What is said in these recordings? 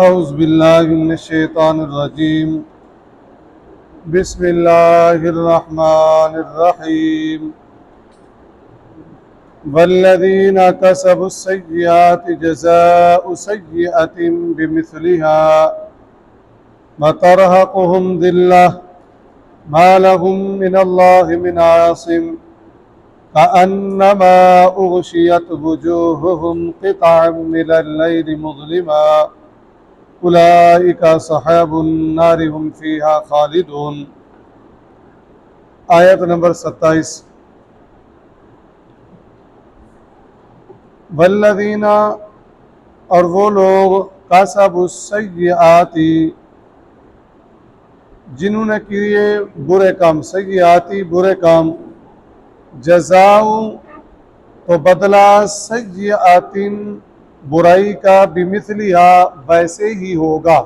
اعوذ باللہ من الشیطان الرجیم بسم اللہ الرحمن الرحیم والذین کسبوا السیئات جزاء سیئۃ بمثلها وترهقهم ذلة ما لهم من اللہ من عاصم كأنما أغشيت وجوههم قطعا من الليل مظلما اولئک اصحاب النار هم فیہا خالدون۔ آیت نمبر 27۔ والذین، اور وہ لوگ، کسبوا السیئات، جنہوں نے کیے برے کام، سیئاتی برے کام، جزاء تو بدلہ، سیئات برائی کا، بمثلہا ویسے ہی ہوگا۔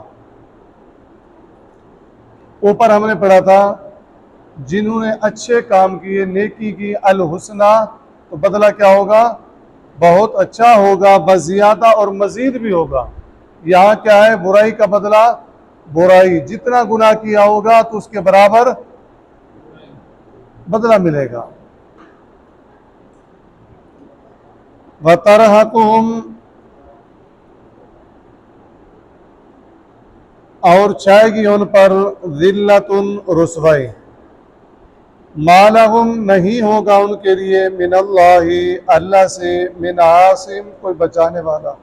اوپر ہم نے پڑھا تھا جنہوں نے اچھے کام کیے، نیکی کی، الحسنہ، تو بدلہ کیا ہوگا؟ بہت اچھا ہوگا، بزیادہ اور مزید بھی ہوگا۔ یہاں کیا ہے؟ برائی کا بدلہ برائی، جتنا گناہ کیا ہوگا تو اس کے برابر بدلہ ملے گا۔ وَتَرْهَقُهُمْ، اور چھائے گی ان پر، ذلۃ رسوائی، ما لہم نہیں ہوگا ان کے لیے، من اللہ اللہ سے، من عاصم کوئی بچانے والا۔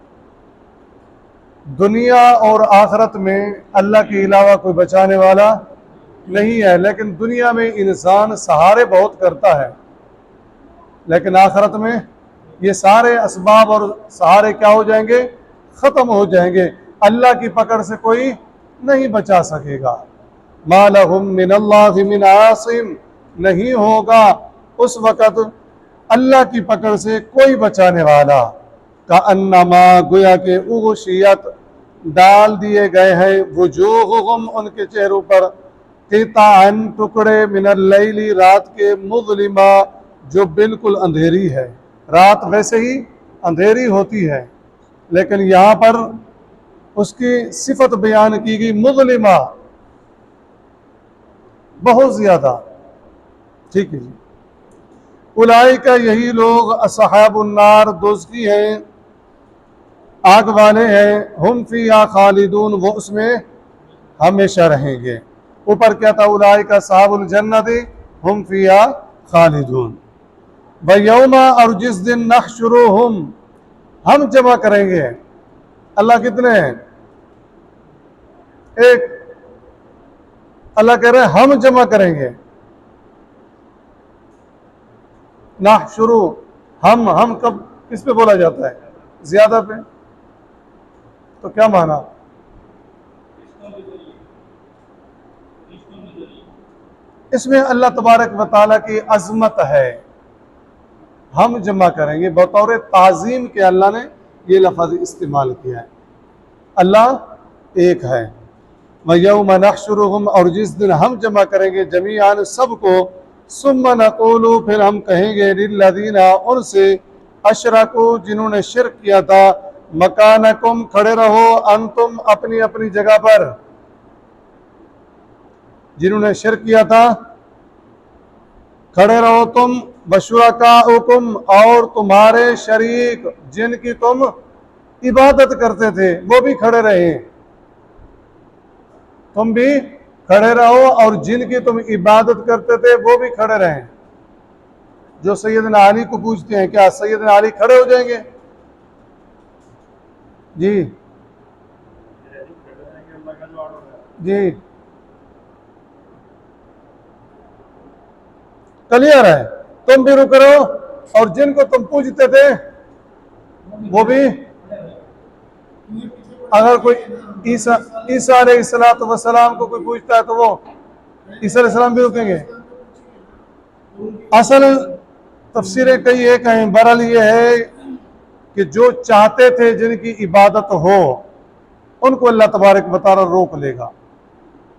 دنیا اور آخرت میں اللہ کے علاوہ کوئی بچانے والا نہیں ہے، لیکن دنیا میں انسان سہارے بہت کرتا ہے، لیکن آخرت میں یہ سارے اسباب اور سہارے کیا ہو جائیں گے؟ ختم ہو جائیں گے۔ اللہ کی پکڑ سے کوئی نہیں بچا سکے گا۔ ما لہم من اللہ من عاصم، نہیں ہوگا اس وقت اللہ کی پکڑ سے کوئی بچانے والا۔ کأنما، گویا کہ، اغشیت ڈال دیے گئے ہیں، وجوہہم ان کے چہروں پر، قطعا ٹکڑے، من اللیل رات کے، مظلما جو بالکل اندھیری ہے۔ رات ویسے ہی اندھیری ہوتی ہے، لیکن یہاں پر اس کی صفت بیان کی گئی، مظلمہ، بہت زیادہ۔ ٹھیک ہے جی۔ اولئک، یہی لوگ، اصحاب النار، دوزخی ہیں، آگ والے ہیں، ہم فیہا خالدون، وہ اس میں ہمیشہ رہیں گے۔ اوپر کیا تھا؟ اولئک اصحاب الجنت ہم فیہا خالدون۔ وَيَوْمَ، اور جس دن، نحشرہم، ہم جمع کریں گے۔ اللہ کتنے ہیں؟ ایک۔ اللہ کہہ رہے ہیں ہم جمع کریں گے۔ نحشرو، ہم کب کس پہ بولا جاتا ہے؟ زیادہ پہ، تو کیا معنی؟ اس میں اللہ تبارک و تعالیٰ کی عظمت ہے۔ ہم جمع کریں گے، بطور تعظیم کے اللہ نے یہ لفظ استعمال کیا ہے۔ اللہ ایک ہے۔ وَيَوْمَ نَحْشُرُهُمْ، اور جس دن ہم جمع کریں گے جمیعاً سب کو، ثُمَّ نَقُولُ، پھر ہم کہیں گے، لِلَّذِينَ، ان سے، اشرکوا، جنہوں نے شرک کیا تھا، مکانکم، کھڑے رہو، انتم، اپنی اپنی جگہ پر، جنہوں نے شرک کیا تھا کھڑے رہو تم، وشرکاؤکم، اور تمہارے شریک جن کی تم عبادت کرتے تھے وہ بھی کھڑے رہے، تم بھی کھڑے رہو، اور جن کی تم عبادت کرتے تھے وہ بھی کھڑے رہیں۔ جو سیدنا علی کو پوچھتے ہیں، کیا سیدنا علی کھڑے ہو جائیں گے؟ جی جی، کلیئر ہے۔ تم بھی رک رہو، اور جن کو تم پوجتے تھے وہ بھی، اگر کوئی عیسیٰ علیہ السلام کو کوئی پوچھتا ہے تو وہ عیسیٰ علیہ السلام بھی رکیں گے۔ اصل تفسیریں کئی ایک ہیں، بہرحال یہ ہے کہ جو چاہتے تھے جن کی عبادت ہو ان کو اللہ تبارک و تعالیٰ روک لے گا،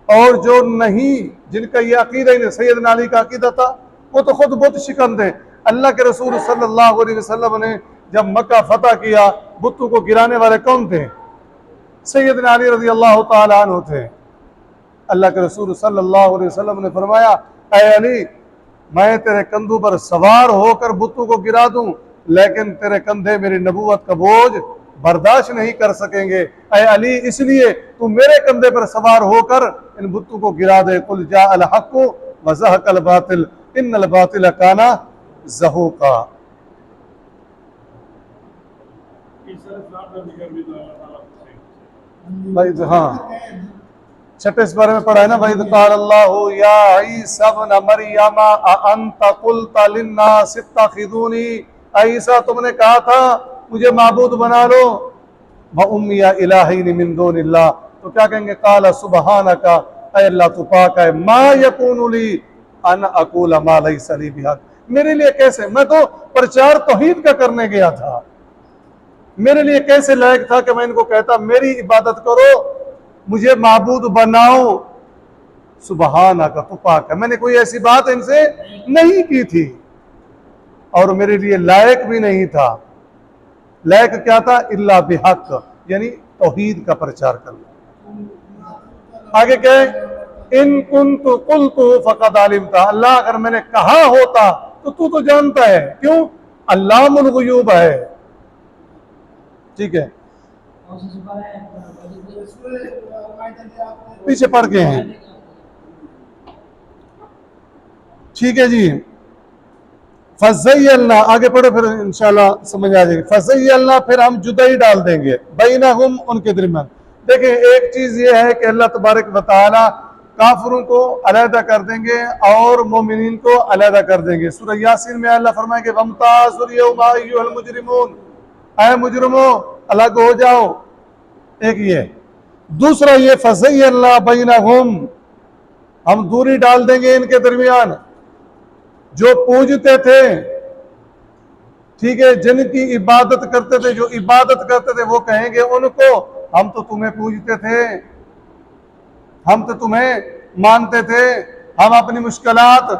اور جو نہیں، جن کا یہ عقیدہ ہی نہیں، سیدنا علی کا عقیدہ تھا، وہ تو خود بت شکن تھے۔ اللہ کے رسول صلی اللہ علیہ وسلم نے جب مکہ فتح کیا، بتوں کو گرانے والے کون تھے؟ سیدنا علی رضی اللہ تعالیٰ عنہ تھے. اللہ کے رسول صلی اللہ علیہ وسلم نے فرمایا اے علی میں تیرے کندھوں پر سوار ہو کر بتوں کو گرا دوں لیکن تیرے کندھے میری نبوت کا بوجھ برداشت نہیں کر سکیں گے. اے علی اس لیے تو میرے کندھے پر سوار ہو کر ان بتوں کو گرا دے. قل جاء الحق وزهق الباطل ان الباطل کان زہوقا. بھائی ہاں چھٹے سپارے میں پڑھا ہے نا وَإِذْ قَالَ اللَّهُ يَا عِيسَى ابْنَ مَرْيَمَ أَأَنْتَ قُلْتَ لِلنَّاسِ اتَّخِذُونِي. عیسیٰ تم نے کہا تھا مجھے معبود بنا لو وَأُمِّيَ إِلَٰهَيْنِ مِن دُونِ اللَّهِ. تو کیا کہیں گے قَالَ سُبْحَانَكَ اے اللہ تو پاک ہے مَا يَكُونُ لِي أَنْ أَقُولَ مَا لَيْسَ لِي بِحَقٍّ. میرے لیے کیسے میں تو پرچار توحید کا کرنے گیا تھا میرے لیے کیسے لائق تھا کہ میں ان کو کہتا میری عبادت کرو مجھے معبود بناؤ. سبحانک تو پاک ہے میں نے کوئی ایسی بات ان سے نہیں کی تھی اور میرے لیے لائق بھی نہیں تھا. لائق کیا تھا الا بحق یعنی توحید کا پرچار کرنا. آگے کیا ہے ان کنت قلت فقد علمت. اللہ اگر میں نے کہا ہوتا تو جانتا ہے. کیوں علام الغیوب ہے. ٹھیک ہے پیچھے پڑھ کے ہیں. ٹھیک ہے جی فَزَيَّلْنَا آگے پڑھو پھر انشاءاللہ سمجھ آ جائے گی. فَزَيَّلْنَا پھر ہم جدائی ڈال دیں گے بَيْنَهُمْ ان کے درمیان. دیکھیں ایک چیز یہ ہے کہ اللہ تبارک و تعالی کافروں کو علیحدہ کر دیں گے اور مومنین کو علیحدہ کر دیں گے. سورہ یاسین میں اللہ فرمائے کہ وَامْتَازُوا الْيَوْمَ أَيُّهَا الْمُجْرِمُونَ اے مجرموں الگ ہو جاؤ. ایک یہ دوسرا یہ فَزَيَّلْنَا بَيْنَهُمْ ہم دوری ڈال دیں گے ان کے درمیان جو پوجتے تھے. ٹھیک ہے جن کی عبادت کرتے تھے جو عبادت کرتے تھے وہ کہیں گے ان کو ہم تو تمہیں پوجتے تھے ہم تو تمہیں مانتے تھے ہم اپنی مشکلات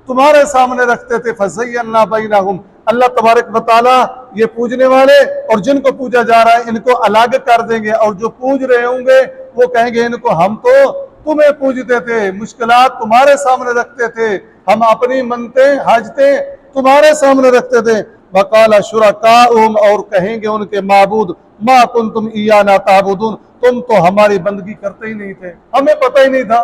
تمہارے سامنے رکھتے تھے. فَزَيَّلْنَا بَيْنَهُمْ اللہ تبارک و تعالیٰ یہ پوجنے والے اور جن کو پوجا جا رہا ہے ان کو الگ کر دیں گے اور جو پوج رہے ہوں گے وہ کہیں گے ان کو ہم تو تمہیں پوجتے تھے مشکلات تمہارے سامنے رکھتے تھے ہم اپنی منتیں حاجتیں تمہارے سامنے رکھتے تھے. وَقَالَ شُرَكَاؤُهُمْ اور کہیں گے ان کے معبود مَا كُنْتُمْ إِيَّانَا تَعْبُدُونَ تم تو ہماری بندگی کرتے ہی نہیں تھے ہمیں پتہ ہی نہیں تھا.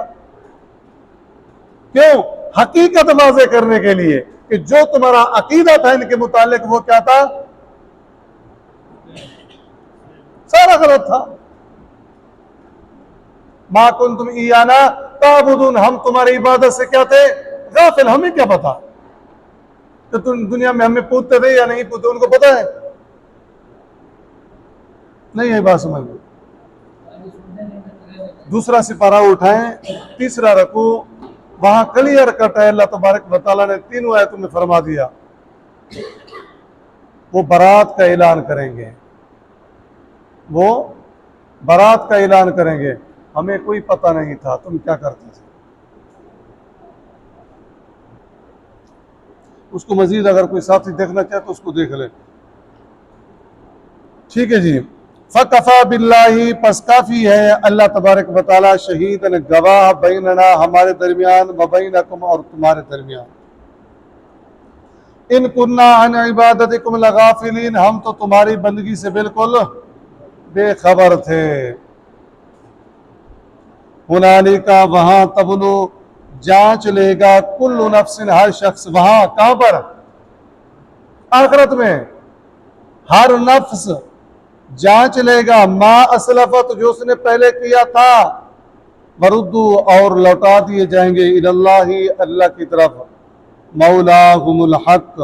کیوں حقیقت واضح کرنے کے لیے کہ جو تمہارا عقیدہ تھا ان کے متعلق وہ کیا تھا سارا غلط تھا. مَا كُنْتُمْ إِيَّانَا تَعْبُدُونَ ہم تمہاری عبادت سے کیا تھے غافل. ہمیں کیا پتا کہ تم دنیا میں ہمیں پوجتے تھے یا نہیں پوجتے ان کو پتا ہے نہیں ہے بات سمجھ لو. دوسرا سپارہ اٹھائیں تیسرا رکوع وہاں کلیئر کٹ ہے. اللہ تبارک و تعالیٰ نے تینوں آیتوں میں فرما دیا وہ برات کا اعلان کریں گے وہ برات کا اعلان کریں گے ہمیں کوئی پتہ نہیں تھا تم کیا کرتے تھے. اس کو مزید اگر کوئی ساتھی دیکھنا چاہے تو اس کو دیکھ لے. ٹھیک ہے جی فَكَفَى بِاللَّهِ پس کافی ہے اللہ تبارک و تعالی شہیدن گواہ بیننا ہمارے درمیان وبینکم اور تمہارے درمیان. ان کننا عن عبادتکم لغافلین ہم تو تمہاری بندگی سے بالکل بے خبر تھے. ہنالک وہاں تبلو جانچ لے گا کل نفس ہر شخص وہاں کہاں پر آخرت میں ہر نفس جانچ لے گا ما اسلفت جو اس نے پہلے کیا تھا وردو اور لوٹا دیے جائیں گے اللہ اللہ کی طرف مولاہم الحق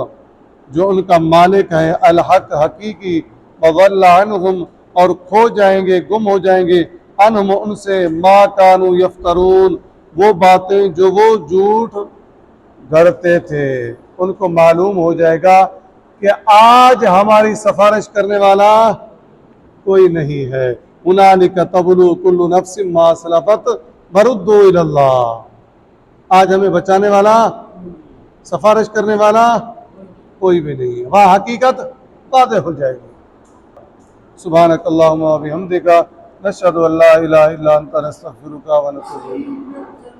جو ان کا مالک ہے الحق حقیقی وضل عنہم اور کھو جائیں گے گم ہو جائیں گے عنہم ان سے ما کانوا یفترون وہ باتیں جو وہ جھوٹ گھڑتے تھے. ان کو معلوم ہو جائے گا کہ آج ہماری سفارش کرنے والا کوئی نہیں ہے. ہنالک تبلو کل نفس ما اسلفت وردوا الی اللہ آج ہمیں بچانے والا سفارش کرنے والا کوئی بھی نہیں ہے. وہاں حقیقت واضح ہو جائے گی. سبحانک اللہم و بحمدک نشهد ان لا اله الا انت نستغفرك ونتوب الیک.